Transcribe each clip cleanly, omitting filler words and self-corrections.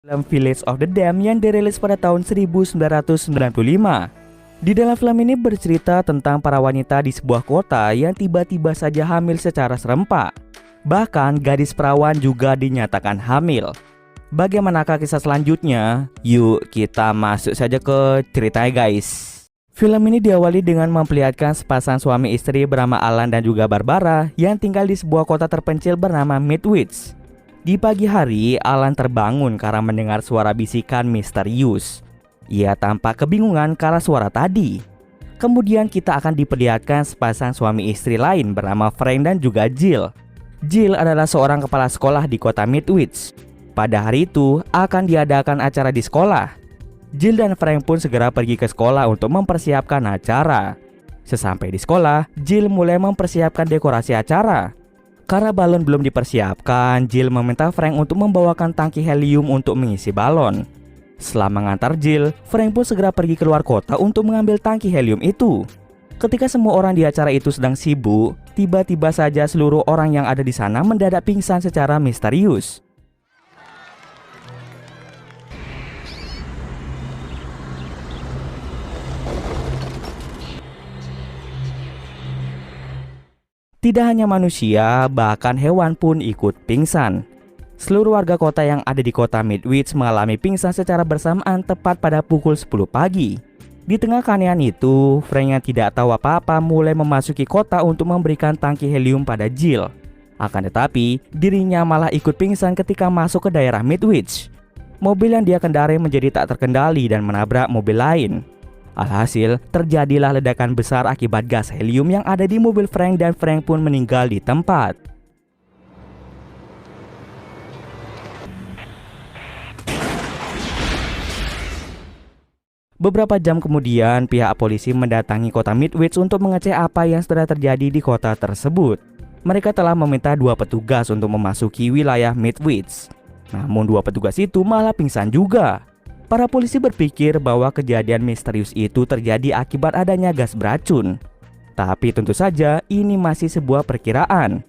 Film Village of the Damned yang dirilis pada tahun 1995. Di dalam film ini bercerita tentang para wanita di sebuah kota yang tiba-tiba saja hamil secara serempak. Bahkan gadis perawan juga dinyatakan hamil. Bagaimanakah kisah selanjutnya? Yuk kita masuk saja ke ceritanya guys. Film ini diawali dengan memperlihatkan sepasang suami istri bernama Alan dan juga Barbara yang tinggal di sebuah kota terpencil bernama Midwich. Di pagi hari, Alan terbangun karena mendengar suara bisikan misterius. Ia tampak kebingungan karena suara tadi. Kemudian kita akan diperlihatkan sepasang suami istri lain bernama Frank dan juga Jill. Jill adalah seorang kepala sekolah di kota Midwich. Pada hari itu akan diadakan acara di sekolah. Jill dan Frank pun segera pergi ke sekolah untuk mempersiapkan acara. Sesampai di sekolah, Jill mulai mempersiapkan dekorasi acara. Karena balon belum dipersiapkan, Jill meminta Frank untuk membawakan tangki helium untuk mengisi balon. Setelah mengantar Jill, Frank pun segera pergi keluar kota untuk mengambil tangki helium itu. Ketika semua orang di acara itu sedang sibuk, tiba-tiba saja seluruh orang yang ada di sana mendadak pingsan secara misterius. Tidak hanya manusia, bahkan hewan pun ikut pingsan. Seluruh warga kota yang ada di kota Midwich mengalami pingsan secara bersamaan tepat pada pukul 10 pagi. Di tengah keanehan itu, Frank yang tidak tahu apa-apa mulai memasuki kota untuk memberikan tangki helium pada Jill. Akan tetapi, dirinya malah ikut pingsan ketika masuk ke daerah Midwich. Mobil yang dia kendarai menjadi tak terkendali dan menabrak mobil lain. Alhasil, terjadilah ledakan besar akibat gas helium yang ada di mobil Frank dan Frank pun meninggal di tempat. Beberapa jam kemudian, pihak polisi mendatangi kota Midwich untuk mengecek apa yang sudah terjadi di kota tersebut. Mereka telah meminta 2 petugas untuk memasuki wilayah Midwich. Namun 2 petugas itu malah pingsan juga. Para polisi berpikir bahwa kejadian misterius itu terjadi akibat adanya gas beracun. Tapi tentu saja ini masih sebuah perkiraan.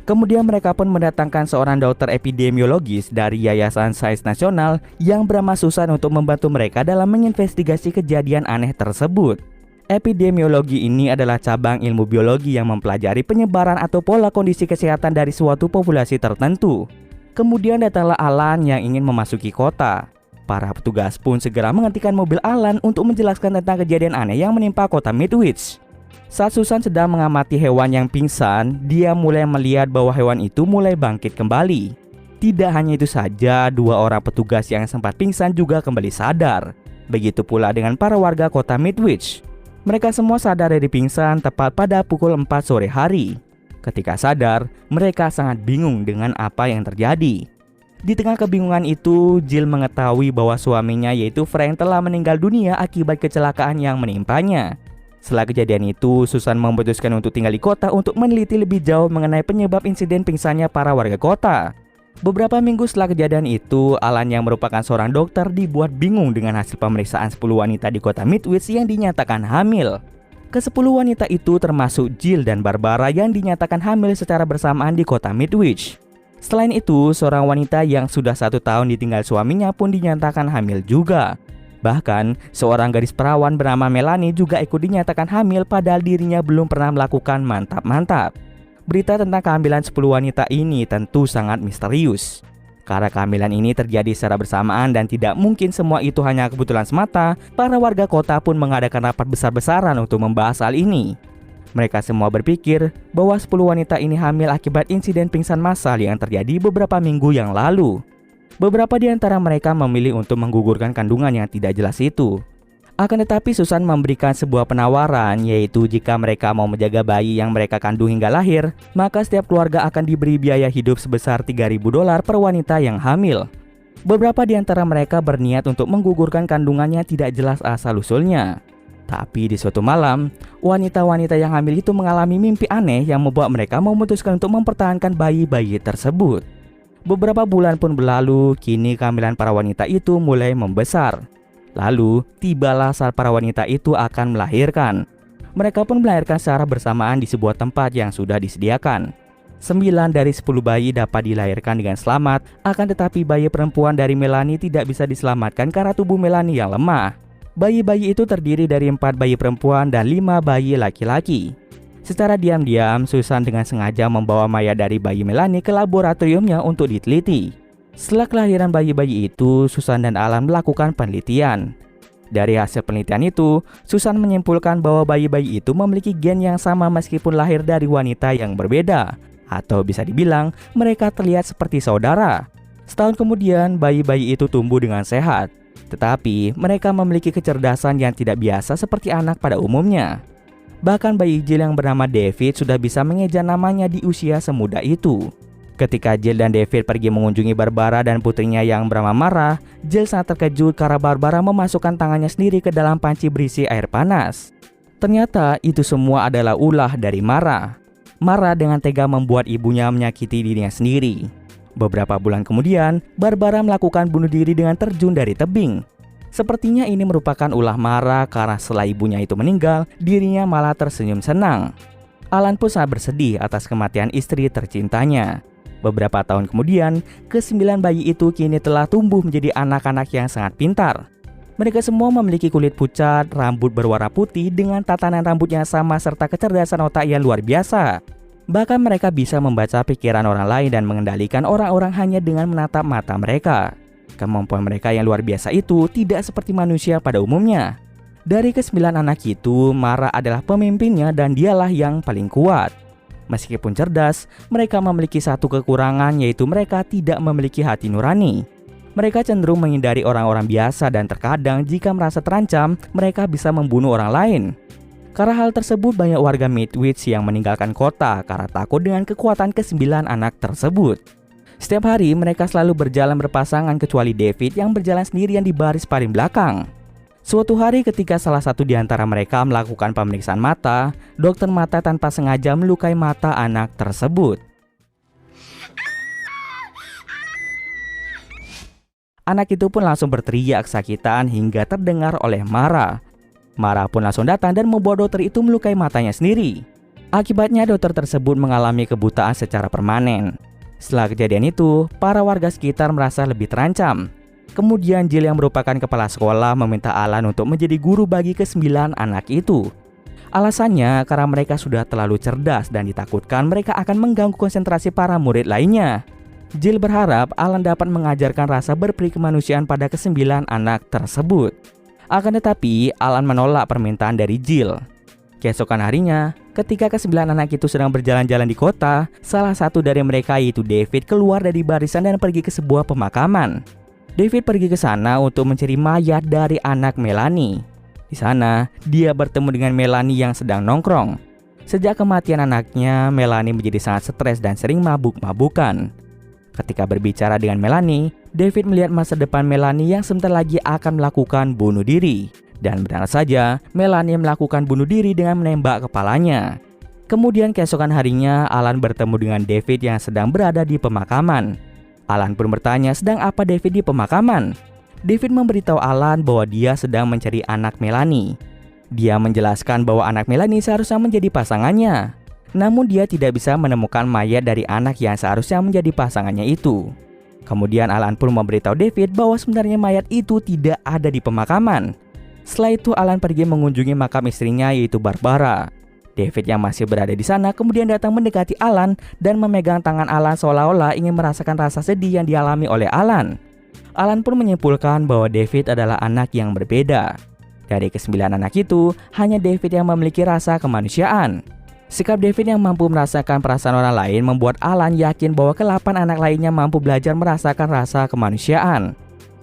Kemudian mereka pun mendatangkan seorang dokter epidemiologis dari Yayasan Sains Nasional yang bernama Susan untuk membantu mereka dalam menginvestigasi kejadian aneh tersebut. Epidemiologi ini adalah cabang ilmu biologi yang mempelajari penyebaran atau pola kondisi kesehatan dari suatu populasi tertentu. Kemudian datanglah Alan yang ingin memasuki kota. Para petugas pun segera menghentikan mobil Alan untuk menjelaskan tentang kejadian aneh yang menimpa kota Midwich. Saat Susan sedang mengamati hewan yang pingsan, dia mulai melihat bahwa hewan itu mulai bangkit kembali. Tidak hanya itu saja, 2 orang petugas yang sempat pingsan juga kembali sadar. Begitu pula dengan para warga kota Midwich. Mereka semua sadar dari pingsan tepat pada pukul 4 sore hari. Ketika sadar, mereka sangat bingung dengan apa yang terjadi. Di tengah kebingungan itu, Jill mengetahui bahwa suaminya yaitu Frank telah meninggal dunia akibat kecelakaan yang menimpanya. Setelah kejadian itu, Susan memutuskan untuk tinggal di kota untuk meneliti lebih jauh mengenai penyebab insiden pingsannya para warga kota. Beberapa minggu setelah kejadian itu, Alan yang merupakan seorang dokter dibuat bingung dengan hasil pemeriksaan 10 wanita di kota Midwich yang dinyatakan hamil. Ke-10 wanita itu termasuk Jill dan Barbara yang dinyatakan hamil secara bersamaan di kota Midwich. Selain itu, seorang wanita yang sudah 1 tahun ditinggal suaminya pun dinyatakan hamil juga. Bahkan, seorang gadis perawan bernama Melanie juga ikut dinyatakan hamil padahal dirinya belum pernah melakukan mantap-mantap. Berita tentang kehamilan 10 wanita ini tentu sangat misterius. Karena kehamilan ini terjadi secara bersamaan dan tidak mungkin semua itu hanya kebetulan semata, para warga kota pun mengadakan rapat besar-besaran untuk membahas hal ini. Mereka semua berpikir bahwa 10 wanita ini hamil akibat insiden pingsan massal yang terjadi beberapa minggu yang lalu. Beberapa di antara mereka memilih untuk menggugurkan kandungan yang tidak jelas itu. Akan tetapi Susan memberikan sebuah penawaran, yaitu jika mereka mau menjaga bayi yang mereka kandung hingga lahir, maka setiap keluarga akan diberi biaya hidup sebesar $3.000 per wanita yang hamil. Beberapa di antara mereka berniat untuk menggugurkan kandungannya tidak jelas asal-usulnya. Tapi di suatu malam, wanita-wanita yang hamil itu mengalami mimpi aneh yang membuat mereka memutuskan untuk mempertahankan bayi-bayi tersebut. Beberapa bulan pun berlalu, kini kehamilan para wanita itu mulai membesar. Lalu, tibalah saat para wanita itu akan melahirkan. Mereka pun melahirkan secara bersamaan di sebuah tempat yang sudah disediakan. 9 dari 10 bayi dapat dilahirkan dengan selamat, akan tetapi bayi perempuan dari Melanie tidak bisa diselamatkan karena tubuh Melanie yang lemah. Bayi-bayi itu terdiri dari 4 bayi perempuan dan 5 bayi laki-laki. Secara diam-diam, Susan dengan sengaja membawa mayat dari bayi Melanie ke laboratoriumnya untuk diteliti. Setelah kelahiran bayi-bayi itu, Susan dan Alan melakukan penelitian. Dari hasil penelitian itu, Susan menyimpulkan bahwa bayi-bayi itu memiliki gen yang sama meskipun lahir dari wanita yang berbeda. Atau bisa dibilang, mereka terlihat seperti saudara. Setahun kemudian, bayi-bayi itu tumbuh dengan sehat. Tetapi, mereka memiliki kecerdasan yang tidak biasa seperti anak pada umumnya. Bahkan bayi Jill yang bernama David sudah bisa mengeja namanya di usia semuda itu. Ketika Jill dan David pergi mengunjungi Barbara dan putrinya yang bernama Mara, Jill sangat terkejut karena Barbara memasukkan tangannya sendiri ke dalam panci berisi air panas. Ternyata itu semua adalah ulah dari Mara. Mara dengan tega membuat ibunya menyakiti dirinya sendiri. Beberapa bulan kemudian, Barbara melakukan bunuh diri dengan terjun dari tebing. Sepertinya ini merupakan ulah Mara karena setelah ibunya itu meninggal, dirinya malah tersenyum senang. Alan pun sangat bersedih atas kematian istri tercintanya. Beberapa tahun kemudian, ke-9 bayi itu kini telah tumbuh menjadi anak-anak yang sangat pintar. Mereka semua memiliki kulit pucat, rambut berwarna putih dengan tatanan rambut yang sama serta kecerdasan otak yang luar biasa. Bahkan mereka bisa membaca pikiran orang lain dan mengendalikan orang-orang hanya dengan menatap mata mereka. Kemampuan mereka yang luar biasa itu tidak seperti manusia pada umumnya. Dari ke-9 anak itu, Mara adalah pemimpinnya dan dialah yang paling kuat. Meskipun cerdas, mereka memiliki satu kekurangan, yaitu mereka tidak memiliki hati nurani. Mereka cenderung menghindari orang-orang biasa dan terkadang jika merasa terancam, mereka bisa membunuh orang lain. Karena hal tersebut, banyak warga Midwich yang meninggalkan kota karena takut dengan kekuatan ke-9 anak tersebut. Setiap hari mereka selalu berjalan berpasangan kecuali David yang berjalan sendirian di baris paling belakang. Suatu hari ketika salah satu di antara mereka melakukan pemeriksaan mata, dokter mata tanpa sengaja melukai mata anak tersebut. Anak itu pun langsung berteriak kesakitan hingga terdengar oleh Mara. Mara pun langsung datang dan membawa dokter itu melukai matanya sendiri. Akibatnya dokter tersebut mengalami kebutaan secara permanen. Setelah kejadian itu, para warga sekitar merasa lebih terancam. Kemudian Jill yang merupakan kepala sekolah meminta Alan untuk menjadi guru bagi ke-9 anak itu. Alasannya karena mereka sudah terlalu cerdas dan ditakutkan mereka akan mengganggu konsentrasi para murid lainnya. Jill berharap Alan dapat mengajarkan rasa berperi kemanusiaan pada ke-9 anak tersebut. Akan tetapi, Alan menolak permintaan dari Jill. Keesokan harinya, ketika ke-9 anak itu sedang berjalan-jalan di kota, salah satu dari mereka yaitu David keluar dari barisan dan pergi ke sebuah pemakaman. David pergi ke sana untuk mencari mayat dari anak Melanie. Di sana, dia bertemu dengan Melanie yang sedang nongkrong. Sejak kematian anaknya, Melanie menjadi sangat stres dan sering mabuk-mabukan. Ketika berbicara dengan Melanie, David melihat masa depan Melanie yang sebentar lagi akan melakukan bunuh diri. Dan benar saja, Melanie melakukan bunuh diri dengan menembak kepalanya. Kemudian keesokan harinya, Alan bertemu dengan David yang sedang berada di pemakaman. Alan pun bertanya sedang apa David di pemakaman. David memberitahu Alan bahwa dia sedang mencari anak Melanie. Dia menjelaskan bahwa anak Melanie seharusnya menjadi pasangannya. Namun dia tidak bisa menemukan mayat dari anak yang seharusnya menjadi pasangannya itu. Kemudian Alan pun memberitahu David bahwa sebenarnya mayat itu tidak ada di pemakaman. Setelah itu Alan pergi mengunjungi makam istrinya yaitu Barbara. David yang masih berada di sana kemudian datang mendekati Alan dan memegang tangan Alan seolah-olah ingin merasakan rasa sedih yang dialami oleh Alan. Alan pun menyimpulkan bahwa David adalah anak yang berbeda. Dari ke-9 anak itu, hanya David yang memiliki rasa kemanusiaan. Sikap David yang mampu merasakan perasaan orang lain membuat Alan yakin bahwa ke-8 anak lainnya mampu belajar merasakan rasa kemanusiaan.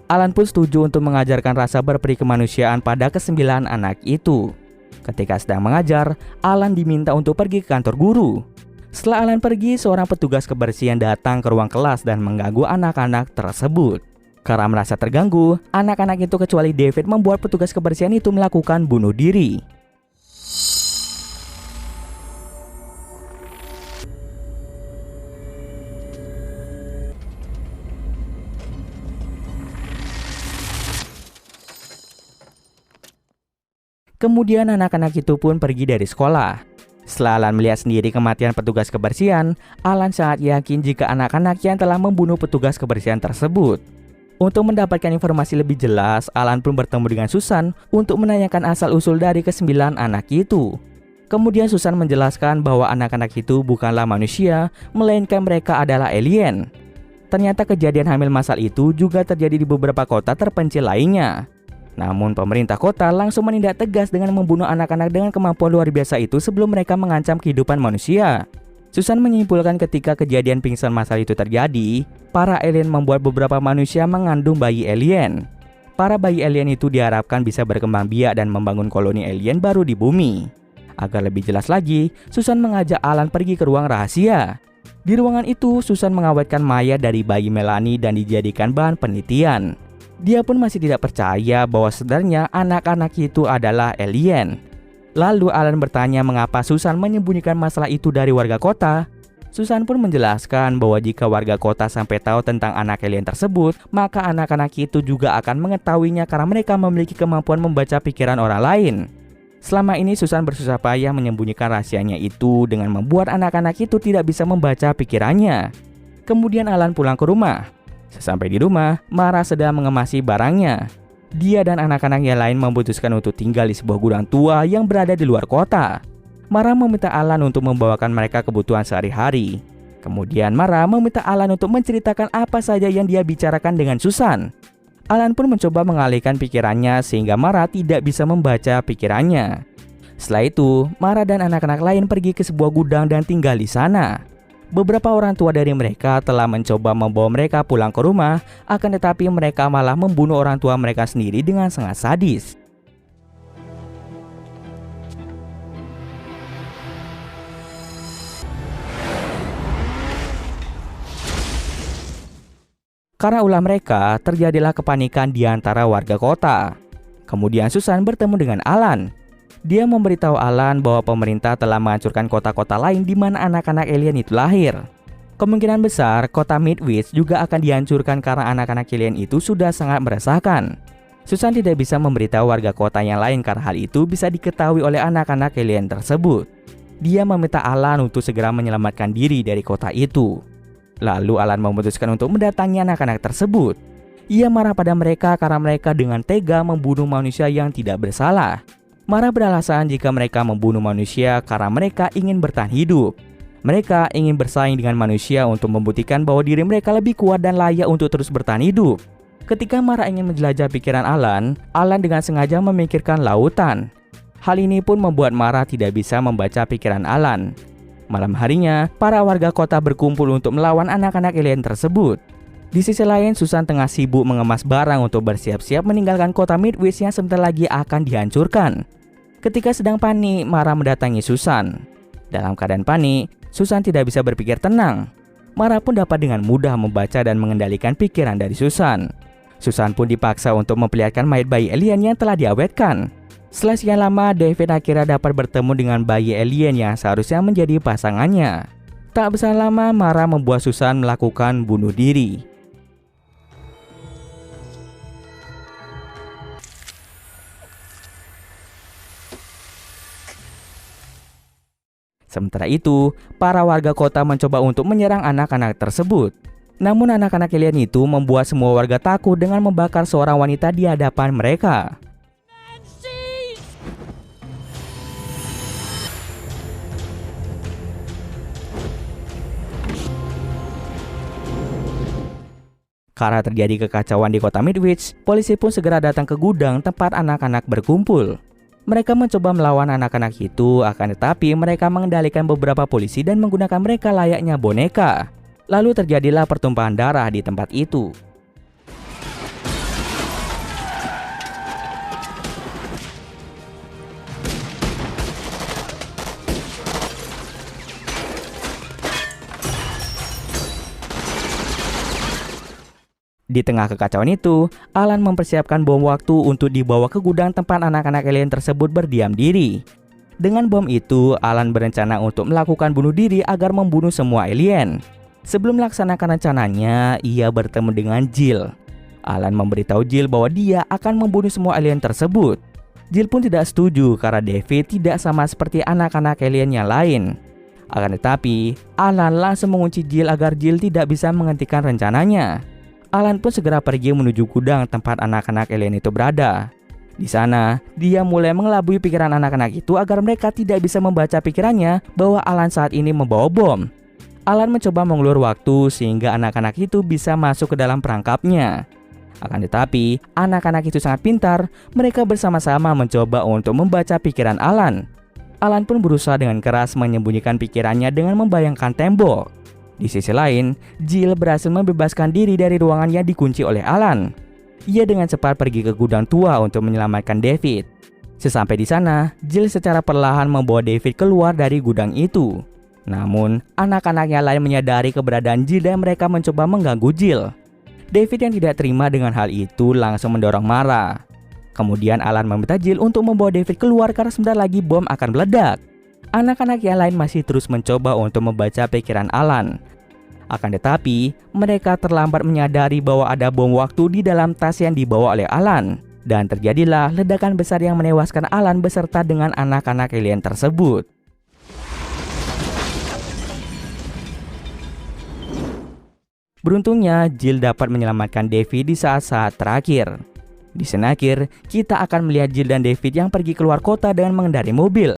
Alan pun setuju untuk mengajarkan rasa berperi kemanusiaan pada ke-9 anak itu. Ketika sedang mengajar, Alan diminta untuk pergi ke kantor guru. Setelah Alan pergi, seorang petugas kebersihan datang ke ruang kelas dan mengganggu anak-anak tersebut. Karena merasa terganggu, anak-anak itu kecuali David membuat petugas kebersihan itu melakukan bunuh diri. Kemudian anak-anak itu pun pergi dari sekolah. Setelah Alan melihat sendiri kematian petugas kebersihan, Alan sangat yakin jika anak-anak yang telah membunuh petugas kebersihan tersebut. Untuk mendapatkan informasi lebih jelas, Alan pun bertemu dengan Susan untuk menanyakan asal-usul dari ke-9 anak itu. Kemudian Susan menjelaskan bahwa anak-anak itu bukanlah manusia, melainkan mereka adalah alien. Ternyata kejadian hamil massal itu juga terjadi di beberapa kota terpencil lainnya. Namun pemerintah kota langsung menindak tegas dengan membunuh anak-anak dengan kemampuan luar biasa itu sebelum mereka mengancam kehidupan manusia. Susan menyimpulkan ketika kejadian pingsan massal itu terjadi, para alien membuat beberapa manusia mengandung bayi alien. Para bayi alien itu diharapkan bisa berkembang biak dan membangun koloni alien baru di bumi. Agar lebih jelas lagi, Susan mengajak Alan pergi ke ruang rahasia. Di ruangan itu, Susan mengawetkan mayat dari bayi Melanie dan dijadikan bahan penelitian. Dia pun masih tidak percaya bahwa sebenarnya anak-anak itu adalah alien. Lalu Alan bertanya mengapa Susan menyembunyikan masalah itu dari warga kota. Susan pun menjelaskan bahwa jika warga kota sampai tahu tentang anak alien tersebut, maka anak-anak itu juga akan mengetahuinya karena mereka memiliki kemampuan membaca pikiran orang lain. Selama ini Susan bersusah payah menyembunyikan rahasianya itu dengan membuat anak-anak itu tidak bisa membaca pikirannya. Kemudian Alan pulang ke rumah. Sesampai di rumah, Mara sedang mengemasi barangnya. Dia dan anak-anak yang lain memutuskan untuk tinggal di sebuah gudang tua yang berada di luar kota. Mara meminta Alan untuk membawakan mereka kebutuhan sehari-hari. Kemudian Mara meminta Alan untuk menceritakan apa saja yang dia bicarakan dengan Susan. Alan pun mencoba mengalihkan pikirannya sehingga Mara tidak bisa membaca pikirannya. Setelah itu, Mara dan anak-anak lain pergi ke sebuah gudang dan tinggal di sana. Beberapa orang tua dari mereka telah mencoba membawa mereka pulang ke rumah, akan tetapi mereka malah membunuh orang tua mereka sendiri dengan sangat sadis. Karena ulah mereka, terjadilah kepanikan di antara warga kota. Kemudian Susan bertemu dengan Alan. Dia memberitahu Alan bahwa pemerintah telah menghancurkan kota-kota lain di mana anak-anak alien itu lahir. Kemungkinan besar kota Midwich juga akan dihancurkan karena anak-anak alien itu sudah sangat meresahkan. Susan tidak bisa memberitahu warga kota yang lain karena hal itu bisa diketahui oleh anak-anak alien tersebut. Dia meminta Alan untuk segera menyelamatkan diri dari kota itu. Lalu Alan memutuskan untuk mendatangi anak-anak tersebut. Ia marah pada mereka karena mereka dengan tega membunuh manusia yang tidak bersalah. Mara beralasan jika mereka membunuh manusia karena mereka ingin bertahan hidup. Mereka ingin bersaing dengan manusia untuk membuktikan bahwa diri mereka lebih kuat dan layak untuk terus bertahan hidup. Ketika Mara ingin menjelajah pikiran Alan dengan sengaja memikirkan lautan. Hal ini pun membuat Mara tidak bisa membaca pikiran Alan. Malam harinya, para warga kota berkumpul untuk melawan anak-anak alien tersebut. Di sisi lain, Susan tengah sibuk mengemas barang untuk bersiap-siap meninggalkan kota Midwich yang sebentar lagi akan dihancurkan. Ketika sedang panik, Mara mendatangi Susan. Dalam keadaan panik, Susan tidak bisa berpikir tenang. Mara pun dapat dengan mudah membaca dan mengendalikan pikiran dari Susan. Susan pun dipaksa untuk memperlihatkan mayat bayi alien yang telah diawetkan. Setelah sekian lama, David akhirnya dapat bertemu dengan bayi alien yang seharusnya menjadi pasangannya. Tak besar lama, Mara membuat Susan melakukan bunuh diri. Sementara itu, para warga kota mencoba untuk menyerang anak-anak tersebut. Namun anak-anak alien itu membuat semua warga takut dengan membakar seorang wanita di hadapan mereka. Karena terjadi kekacauan di kota Midwich, polisi pun segera datang ke gudang tempat anak-anak berkumpul. Mereka mencoba melawan anak-anak itu, akan tetapi mereka mengendalikan beberapa polisi dan menggunakan mereka layaknya boneka. Lalu terjadilah pertumpahan darah di tempat itu. Di tengah kekacauan itu, Alan mempersiapkan bom waktu untuk dibawa ke gudang tempat anak-anak alien tersebut berdiam diri. Dengan bom itu, Alan berencana untuk melakukan bunuh diri agar membunuh semua alien. Sebelum melaksanakan rencananya, ia bertemu dengan Jill. Alan memberitahu Jill bahwa dia akan membunuh semua alien tersebut. Jill pun tidak setuju karena David tidak sama seperti anak-anak alien yang lain. Akan tetapi, Alan langsung mengunci Jill agar Jill tidak bisa menghentikan rencananya. Alan pun segera pergi menuju gudang tempat anak-anak alien itu berada. Di sana, dia mulai mengelabui pikiran anak-anak itu agar mereka tidak bisa membaca pikirannya bahwa Alan saat ini membawa bom. Alan mencoba mengulur waktu sehingga anak-anak itu bisa masuk ke dalam perangkapnya. Akan tetapi, anak-anak itu sangat pintar, mereka bersama-sama mencoba untuk membaca pikiran Alan. Alan pun berusaha dengan keras menyembunyikan pikirannya dengan membayangkan tembok. Di sisi lain, Jill berhasil membebaskan diri dari ruangan yang dikunci oleh Alan. Ia dengan cepat pergi ke gudang tua untuk menyelamatkan David. Sesampai di sana, Jill secara perlahan membawa David keluar dari gudang itu. Namun, anak-anak yang lain menyadari keberadaan Jill dan mereka mencoba mengganggu Jill. David yang tidak terima dengan hal itu langsung mendorong marah. Kemudian Alan meminta Jill untuk membawa David keluar karena sebentar lagi bom akan meledak. Anak-anak yang lain masih terus mencoba untuk membaca pikiran Alan. Akan tetapi, mereka terlambat menyadari bahwa ada bom waktu di dalam tas yang dibawa oleh Alan. Dan terjadilah ledakan besar yang menewaskan Alan beserta dengan anak-anak alien tersebut. Beruntungnya, Jill dapat menyelamatkan David di saat-saat terakhir. Di scene akhir, kita akan melihat Jill dan David yang pergi keluar kota dengan mengendarai mobil.